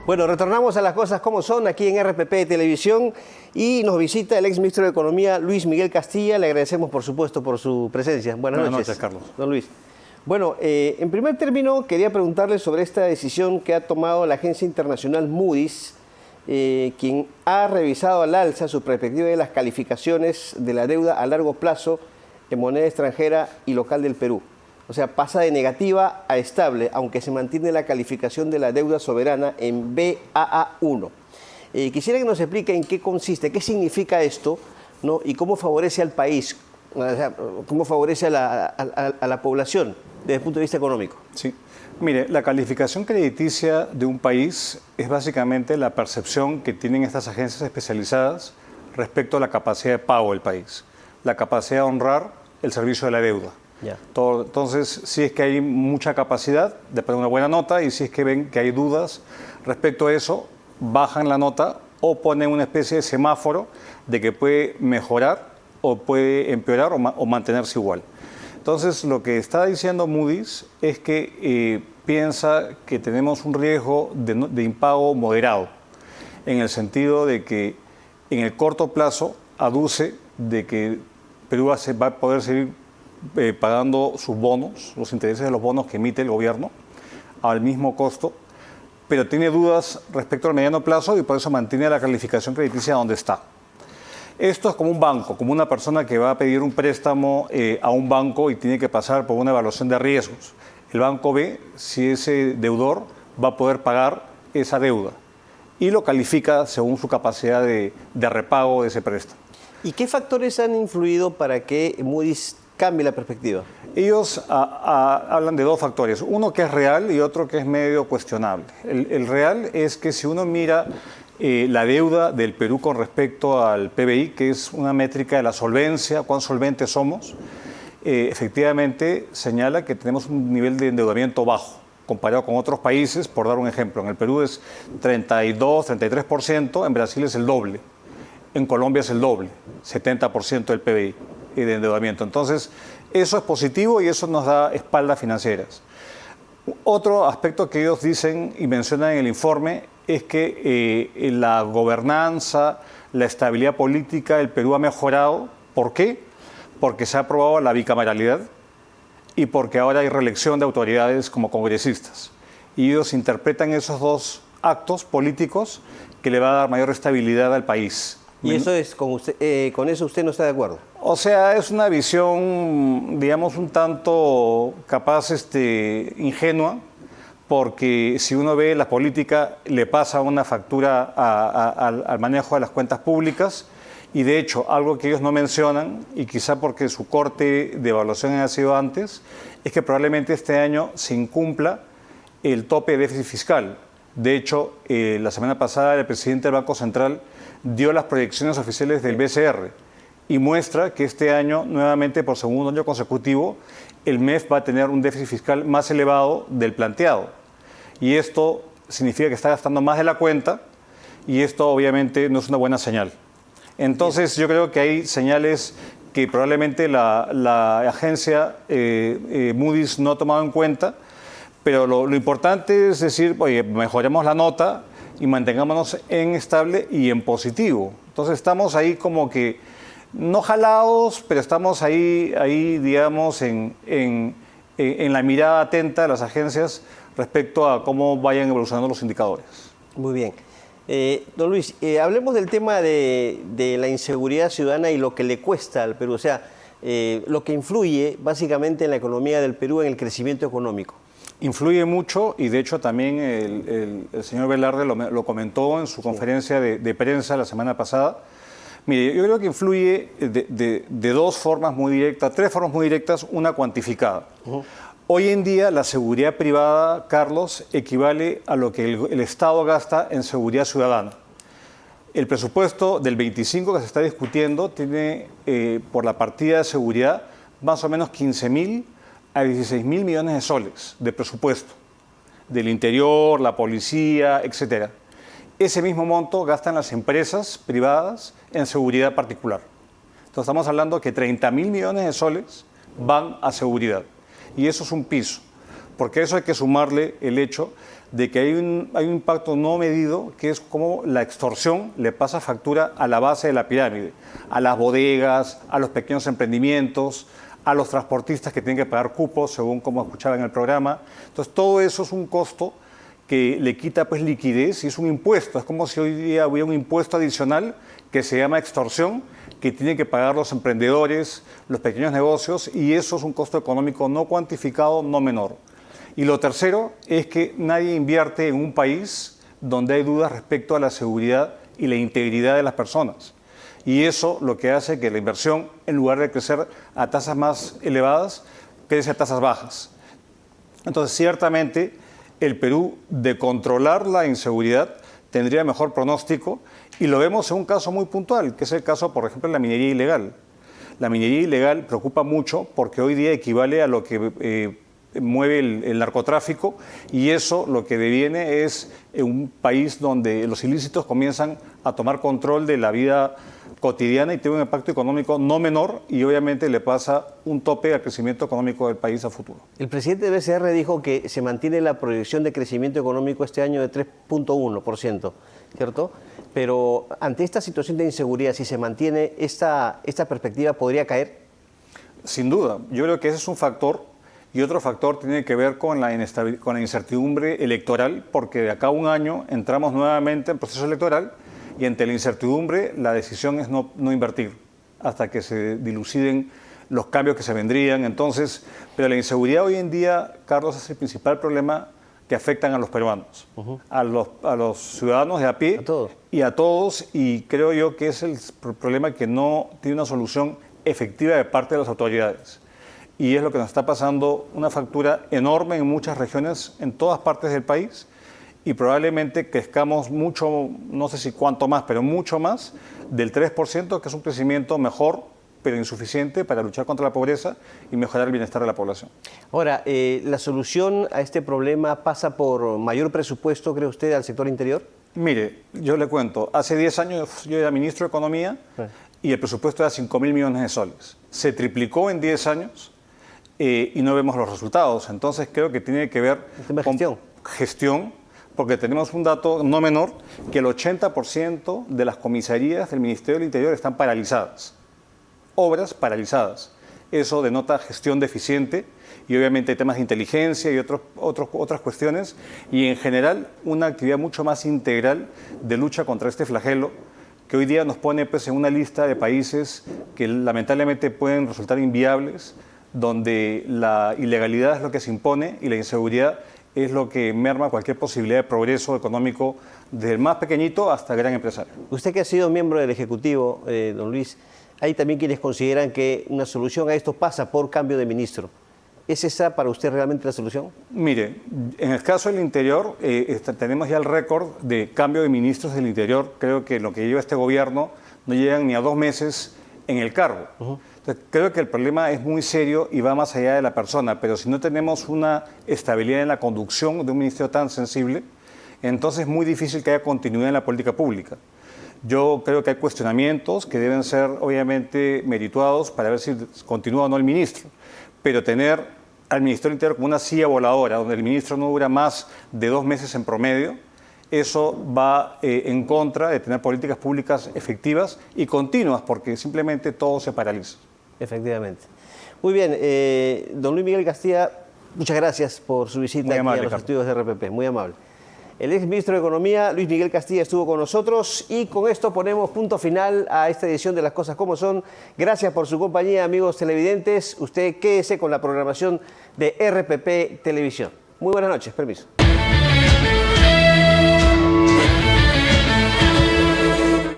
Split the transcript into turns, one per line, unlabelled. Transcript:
Bueno, retornamos a las cosas como son aquí en RPP Televisión y nos visita el exministro de Economía, Luis Miguel Castilla. Le agradecemos, por supuesto, por su presencia. Buenas noches,
Carlos.
Don Luis. Bueno, en primer término, quería preguntarle sobre esta decisión que ha tomado la agencia internacional Moody's, quien ha revisado al alza su perspectiva de las calificaciones de la deuda a largo plazo en moneda extranjera y local del Perú. O sea, pasa de negativa a estable, aunque se mantiene la calificación de la deuda soberana en Baa1. Quisiera que nos explique en qué consiste, qué significa esto, ¿no? Y cómo favorece al país, o sea, cómo favorece a la población desde el punto de vista económico.
Sí. Mire, la calificación crediticia de un país es básicamente la percepción que tienen estas agencias especializadas respecto a la capacidad de pago del país, la capacidad de honrar el servicio de la deuda.
Ya.
Entonces, si es que hay mucha capacidad de poner una buena nota y si es que ven que hay dudas respecto a eso, bajan la nota o ponen una especie de semáforo de que puede mejorar o puede empeorar o mantenerse igual. Entonces, lo que está diciendo Moody's es que piensa que tenemos un riesgo de impago moderado, en el sentido de que en el corto plazo aduce de que Perú va a poder seguir pagando sus bonos, los intereses de los bonos que emite el gobierno, al mismo costo, pero tiene dudas respecto al mediano plazo y por eso mantiene la calificación crediticia donde está. Esto es como un banco, como una persona que va a pedir un préstamo a un banco y tiene que pasar por una evaluación de riesgos. El banco ve si ese deudor va a poder pagar esa deuda y lo califica según su capacidad de repago de ese préstamo.
¿Y qué factores han influido para que Moody's cambie la perspectiva?
Ellos hablan de dos factores, uno que es real y otro que es medio cuestionable. El real es que si uno mira la deuda del Perú con respecto al PBI, que es una métrica de la solvencia, cuán solventes somos, efectivamente señala que tenemos un nivel de endeudamiento bajo comparado con otros países. Por dar un ejemplo, en el Perú es 32, 33%, en Brasil es el doble, en Colombia es el doble, 70% del PBI de endeudamiento. Entonces, eso es positivo y eso nos da espaldas financieras. Otro aspecto que ellos dicen y mencionan en el informe es que la gobernanza, la estabilidad política del Perú ha mejorado. ¿Por qué? Porque se ha aprobado la bicameralidad y porque ahora hay reelección de autoridades como congresistas. Y ellos interpretan esos dos actos políticos que le va a dar mayor estabilidad al país.
¿Y eso es con eso usted no está de acuerdo?
O sea, es una visión, digamos, un tanto capaz ingenua, porque si uno ve la política, le pasa una factura al manejo de las cuentas públicas, y de hecho, algo que ellos no mencionan, y quizá porque su corte de evaluación ha sido antes, es que probablemente este año se incumpla el tope de déficit fiscal. De hecho, la semana pasada el presidente del Banco Central dio las proyecciones oficiales del BCR y muestra que este año, nuevamente por segundo año consecutivo, el MEF va a tener un déficit fiscal más elevado del planteado. Y esto significa que está gastando más de la cuenta y esto obviamente no es una buena señal. Entonces yo creo que hay señales que probablemente la agencia Moody's no ha tomado en cuenta, pero lo importante es decir, oye, mejoremos la nota y mantengámonos en estable y en positivo. Entonces estamos ahí como que, no jalados, pero estamos ahí digamos, en la mirada atenta de las agencias respecto a cómo vayan evolucionando los indicadores.
Muy bien. Don Luis, hablemos del tema de la inseguridad ciudadana y lo que le cuesta al Perú, o sea, lo que influye básicamente en la economía del Perú, en el crecimiento económico.
Influye mucho y de hecho también el señor Velarde lo comentó en su conferencia de prensa la semana pasada. Mire, yo creo que influye de dos formas muy directas, tres formas muy directas, una cuantificada. Hoy en día la seguridad privada, Carlos, equivale a lo que el Estado gasta en seguridad ciudadana. El presupuesto del 25 que se está discutiendo tiene por la partida de seguridad más o menos 15.000 a 16.000 millones de soles de presupuesto, del interior, la policía, etcétera. Ese mismo monto gastan las empresas privadas en seguridad particular. Entonces estamos hablando que 30.000 millones de soles van a seguridad. Y eso es un piso. porque a eso hay que sumarle el hecho de que hay un impacto no medido, que es como la extorsión le pasa factura a la base de la pirámide, a las bodegas, a los pequeños emprendimientos, a los transportistas que tienen que pagar cupos, según como escuchaba en el programa. Entonces, todo eso es un costo que le quita pues liquidez y es un impuesto. Es como si hoy día hubiera un impuesto adicional que se llama extorsión, que tienen que pagar los emprendedores, los pequeños negocios, y eso es un costo económico no cuantificado, no menor. Y lo tercero es que nadie invierte en un país donde hay dudas respecto a la seguridad y la integridad de las personas. Y eso lo que hace que la inversión, en lugar de crecer a tasas más elevadas, crece a tasas bajas. Entonces, ciertamente, el Perú, de controlar la inseguridad, tendría mejor pronóstico, y lo vemos en un caso muy puntual, que es el caso, por ejemplo, de la minería ilegal. La minería ilegal preocupa mucho porque hoy día equivale a lo que mueve el narcotráfico, y eso lo que deviene es un país donde los ilícitos comienzan a tomar control de la vida cotidiana y tiene un impacto económico no menor, y obviamente le pasa un tope al crecimiento económico del país a futuro.
El presidente del BCR dijo que se mantiene la proyección de crecimiento económico este año de 3.1%, ¿cierto? Pero ante esta situación de inseguridad, si se mantiene esta perspectiva, ¿podría caer?
Sin duda, yo creo que ese es un factor, y otro factor tiene que ver con la incertidumbre electoral, porque de acá a un año entramos nuevamente en proceso electoral, y ante la incertidumbre la decisión es no invertir hasta que se diluciden los cambios que se vendrían. Entonces, pero la inseguridad hoy en día, Carlos, es el principal problema que afectan a los peruanos, a los ciudadanos de a pie y a todos, y creo yo que es el problema que no tiene una solución efectiva de parte de las autoridades. Y es lo que nos está pasando, una factura enorme en muchas regiones, en todas partes del país, y probablemente crezcamos mucho, no sé si cuánto más, pero mucho más del 3%, que es un crecimiento mejor, pero insuficiente para luchar contra la pobreza y mejorar el bienestar de la población.
Ahora, ¿la solución a este problema pasa por mayor presupuesto, cree usted, al sector interior?
Mire, yo le cuento, hace 10 años yo era ministro de Economía y el presupuesto era 5.000 millones de soles. Se triplicó en 10 años y no vemos los resultados. Entonces creo que tiene que ver con gestión, porque tenemos un dato no menor, que el 80% de las comisarías del Ministerio del Interior están paralizadas. Obras paralizadas. Eso denota gestión deficiente, y obviamente hay temas de inteligencia y otras cuestiones, y en general una actividad mucho más integral de lucha contra este flagelo, que hoy día nos pone pues, en una lista de países que lamentablemente pueden resultar inviables, donde la ilegalidad es lo que se impone y la inseguridad es lo que merma cualquier posibilidad de progreso económico, desde el más pequeñito hasta el gran empresario.
Usted, que ha sido miembro del Ejecutivo, don Luis, hay también quienes consideran que una solución a esto pasa por cambio de ministro. ¿Es esa para usted realmente la solución?
Mire, en el caso del Interior, tenemos ya el récord de cambio de ministros del Interior. Creo que lo que lleva este gobierno no llegan ni a 2 meses en el cargo. Entonces, creo que el problema es muy serio y va más allá de la persona, pero si no tenemos una estabilidad en la conducción de un ministerio tan sensible, entonces es muy difícil que haya continuidad en la política pública. Yo creo que hay cuestionamientos que deben ser obviamente merituados para ver si continúa o no el ministro, pero tener al Ministerio del Interior como una silla voladora, donde el ministro no dura más de 2 meses en promedio, eso va en contra de tener políticas públicas efectivas y continuas, porque simplemente todo se paraliza.
Efectivamente. Muy bien, don Luis Miguel Castilla, muchas gracias por su visita aquí a los estudios de RPP, muy amable. El ex ministro de Economía, Luis Miguel Castilla, estuvo con nosotros, y con esto ponemos punto final a esta edición de Las Cosas Como Son. Gracias por su compañía, amigos televidentes. Usted quédese con la programación de RPP Televisión. Muy buenas noches, permiso.